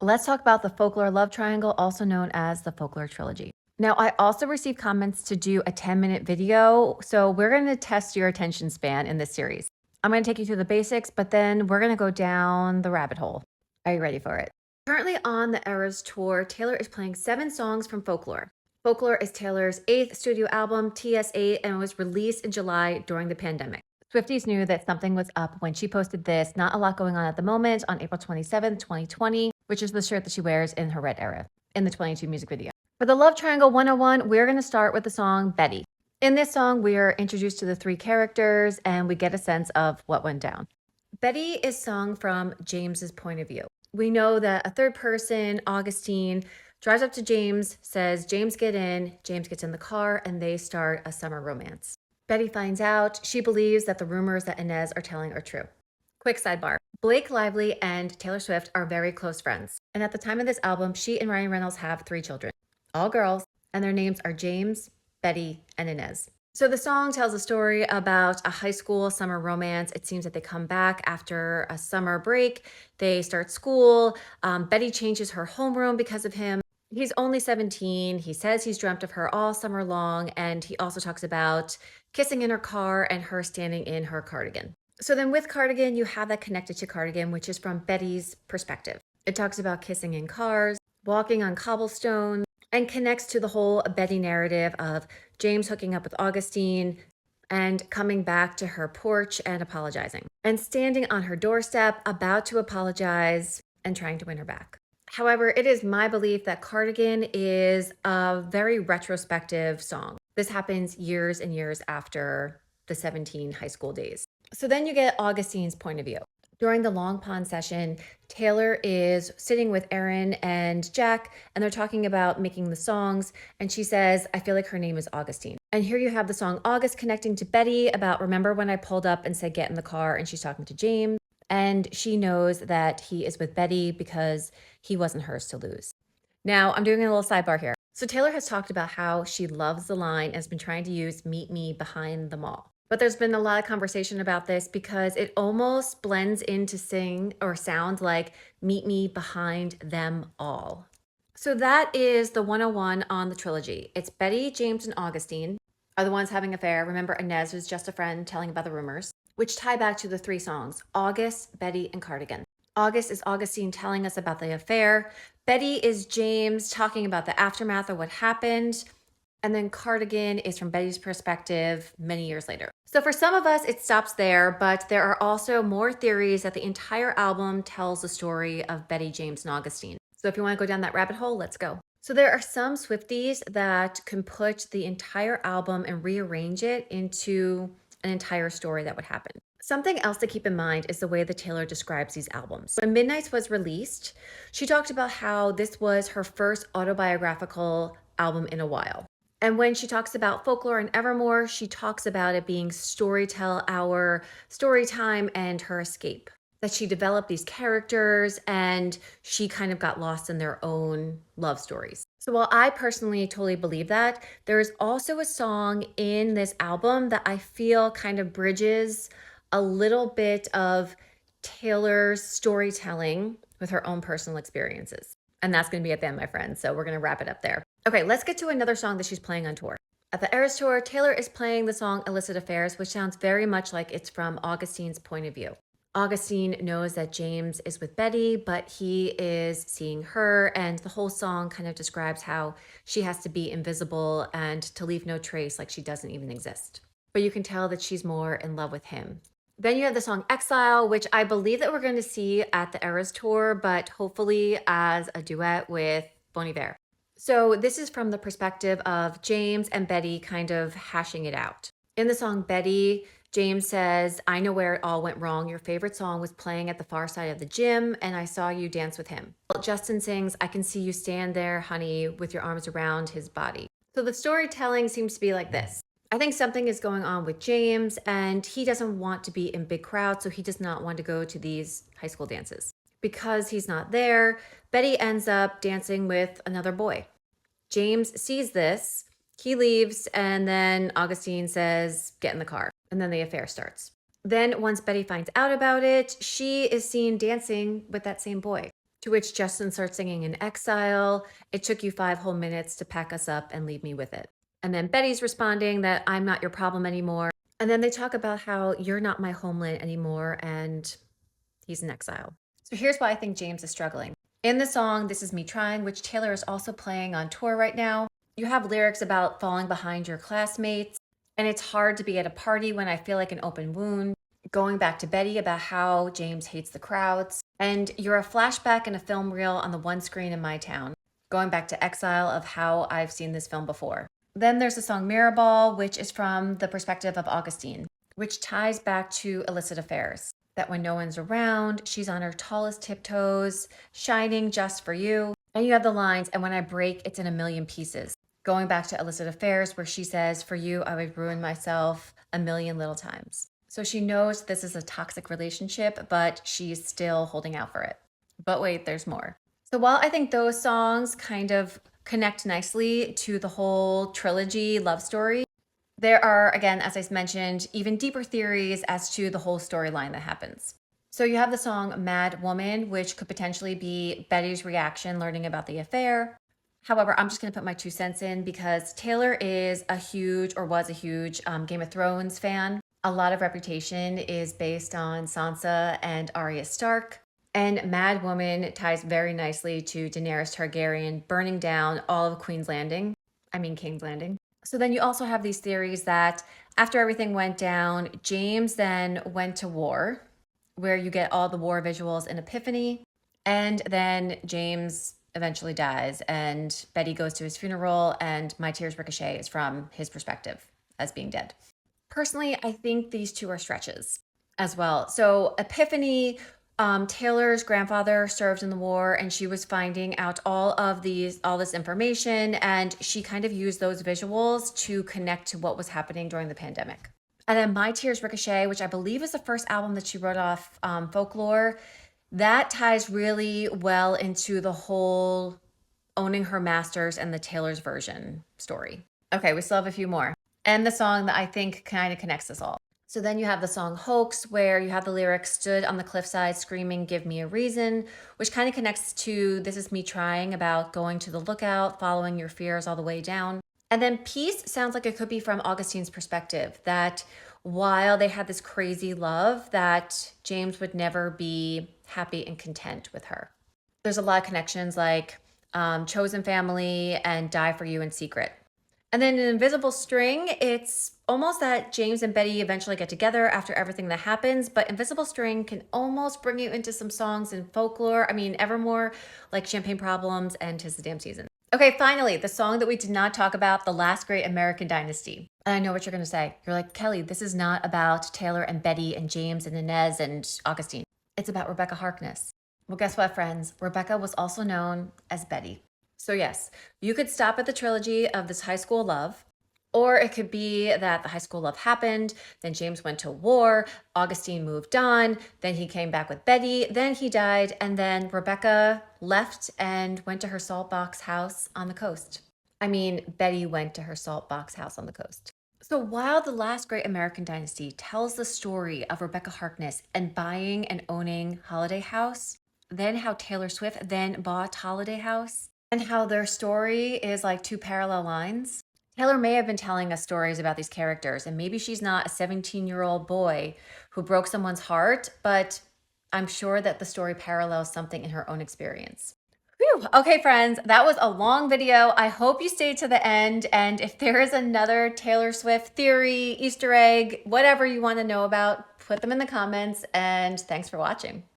Let's talk about the Folklore Love Triangle, also known as the Folklore Trilogy. Now, I also received comments to do a 10-minute video, so we're going to test your attention span in this series. I'm going to take you through the basics, but then we're going to go down the rabbit hole. Are you ready for it? Currently on the Eras Tour, Taylor is playing 7 songs from Folklore. Folklore is Taylor's 8th studio album, TS8, and was released in July during the pandemic. Swifties knew that something was up when she posted this. Not a lot going on at the moment on April 27th, 2020, which is the shirt that she wears in her Red era in the 22 music video. For the Love Triangle 101, we're going to start with the song Betty. In this song, we are introduced to the 3 characters and we get a sense of what went down. Betty is sung from James's point of view. We know that a third person, Augustine, drives up to James, says, "James, get in." James gets in the car and they start a summer romance. Betty finds out. She believes that the rumors that Inez are telling are true. Quick sidebar. Blake Lively and Taylor Swift are very close friends. And at the time of this album, she and Ryan Reynolds have 3 children, all girls, and their names are James, Betty, and Inez. So the song tells a story about a high school summer romance. It seems that they come back after a summer break. They start school. Betty changes her homeroom because of him. He's only 17. He says he's dreamt of her all summer long. And he also talks about kissing in her car and her standing in her cardigan. So then with Cardigan, you have that connected to Cardigan, which is from Betty's perspective. It talks about kissing in cars, walking on cobblestones, and connects to the whole Betty narrative of James hooking up with Augustine and coming back to her porch and apologizing, and standing on her doorstep about to apologize and trying to win her back. However, it is my belief that Cardigan is a very retrospective song. This happens years and years after the 17 high school days. So then you get Augustine's point of view. During the Long Pond session, Taylor is sitting with Aaron and Jack, and they're talking about making the songs. And she says, "I feel like her name is Augustine." And here you have the song August connecting to Betty about, remember when I pulled up and said, "Get in the car," and she's talking to James. And she knows that he is with Betty because he wasn't hers to lose. Now, I'm doing a little sidebar here. So Taylor has talked about how she loves the line and has been trying to use "meet me behind the mall." But there's been a lot of conversation about this because it almost blends into sing or sound like "meet me behind them all." So that is the 101 on the trilogy. It's Betty, James, and Augustine are the ones having an affair. Remember, Inez was just a friend telling about the rumors, which tie back to the 3 songs, August, Betty, and Cardigan. August is Augustine telling us about the affair. Betty is James talking about the aftermath of what happened. And then Cardigan is from Betty's perspective many years later. So for some of us, it stops there, but there are also more theories that the entire album tells the story of Betty, James, and Augustine. So if you want to go down that rabbit hole, let's go. So there are some Swifties that can put the entire album and rearrange it into an entire story that would happen. Something else to keep in mind is the way that Taylor describes these albums. When Midnights was released, she talked about how this was her first autobiographical album in a while. And when she talks about Folklore and Evermore, she talks about it being storytell hour, story time, and her escape. That she developed these characters and she kind of got lost in their own love stories. So while I personally totally believe that, there is also a song in this album that I feel kind of bridges a little bit of Taylor's storytelling with her own personal experiences. And that's going to be at the end, my friends. So we're going to wrap it up there. Okay, let's get to another song that she's playing on tour. At the Eras Tour, Taylor is playing the song Illicit Affairs, which sounds very much like it's from Augustine's point of view. Augustine knows that James is with Betty, but he is seeing her, and the whole song kind of describes how she has to be invisible and to leave no trace, like she doesn't even exist. But you can tell that she's more in love with him. Then you have the song Exile, which I believe that we're going to see at the Eras Tour, but hopefully as a duet with Bon Iver. So this is from the perspective of James and Betty kind of hashing it out. In the song Betty, James says, "I know where it all went wrong. Your favorite song was playing at the far side of the gym, and I saw you dance with him." Justin sings, "I can see you stand there, honey, with your arms around his body." So the storytelling seems to be like this. I think something is going on with James, and he doesn't want to be in big crowds, so he does not want to go to these high school dances. Because he's not there, Betty ends up dancing with another boy. James sees this, he leaves, and then Augustine says, "Get in the car." And then the affair starts. Then once Betty finds out about it, she is seen dancing with that same boy. To which Justin starts singing in Exile. It took you 5 whole minutes to pack us up and leave me with it. And then Betty's responding that I'm not your problem anymore. And then they talk about how you're not my homeland anymore and he's in exile. So here's why I think James is struggling. In the song, This Is Me Trying, which Taylor is also playing on tour right now, you have lyrics about falling behind your classmates, and it's hard to be at a party when I feel like an open wound, going back to Betty about how James hates the crowds, and you're a flashback in a film reel on the one screen in my town, going back to Exile of how I've seen this film before. Then there's the song Mirrorball, which is from the perspective of Augustine, which ties back to illicit affairs. That when no one's around, she's on her tallest tiptoes, shining just for you. And you have the lines, and when I break, it's in a million pieces. Going back to illicit affairs, where she says, for you, I would ruin myself a million little times. So she knows this is a toxic relationship, but she's still holding out for it. But wait, there's more. So while I think those songs kind of connect nicely to the whole trilogy love story, there are, again, as I mentioned, even deeper theories as to the whole storyline that happens. So you have the song Mad Woman, which could potentially be Betty's reaction learning about the affair. However, I'm just going to put my 2 cents in because Taylor is a huge, or was a huge, Game of Thrones fan. A lot of reputation is based on Sansa and Arya Stark. And Mad Woman ties very nicely to Daenerys Targaryen burning down all of King's Landing. So then you also have these theories that after everything went down, James then went to war, where you get all the war visuals in Epiphany. And then James eventually dies and Betty goes to his funeral and My Tears Ricochet is from his perspective as being dead. Personally, I think these two are stretches as well. So Epiphany, Taylor's grandfather served in the war and she was finding out all this information, and she kind of used those visuals to connect to what was happening during the pandemic. And then My Tears Ricochet, which I believe is the first album that she wrote off Folklore, that ties really well into the whole owning her masters and the Taylor's version story. Okay, we still have a few more. And the song that I think kind of connects us all. So then you have the song Hoax, where you have the lyrics, stood on the cliffside screaming, give me a reason, which kind of connects to This Is Me Trying about going to the lookout, following your fears all the way down. And then Peace sounds like it could be from Augustine's perspective, that while they had this crazy love, that James would never be happy and content with her. There's a lot of connections like Chosen Family and Die For You in Secret. And then in Invisible String, it's almost that James and Betty eventually get together after everything that happens, but Invisible String can almost bring you into some songs in folklore. I mean, Evermore, like Champagne Problems and 'Tis the Damn Season. Okay, finally, the song that we did not talk about, The Last Great American Dynasty. And I know what you're going to say. You're like, Kelly, this is not about Taylor and Betty and James and Inez and Augustine. It's about Rebecca Harkness. Well, guess what, friends? Rebecca was also known as Betty. So yes, you could stop at the trilogy of this high school love, or it could be that the high school love happened, then James went to war, Augustine moved on, then he came back with Betty, then he died, and then Rebecca left and went to her salt box house on the coast. I mean, Betty went to her salt box house on the coast. So while The Last Great American Dynasty tells the story of Rebecca Harkness and buying and owning Holiday House, then how Taylor Swift then bought Holiday House, and how their story is like two parallel lines. Taylor may have been telling us stories about these characters, and maybe she's not a 17-year-old boy who broke someone's heart, but I'm sure that the story parallels something in her own experience. Whew. Okay, friends, that was a long video. I hope you stayed to the end, and if there is another Taylor Swift theory, Easter egg, whatever you want to know about, put them in the comments, and thanks for watching.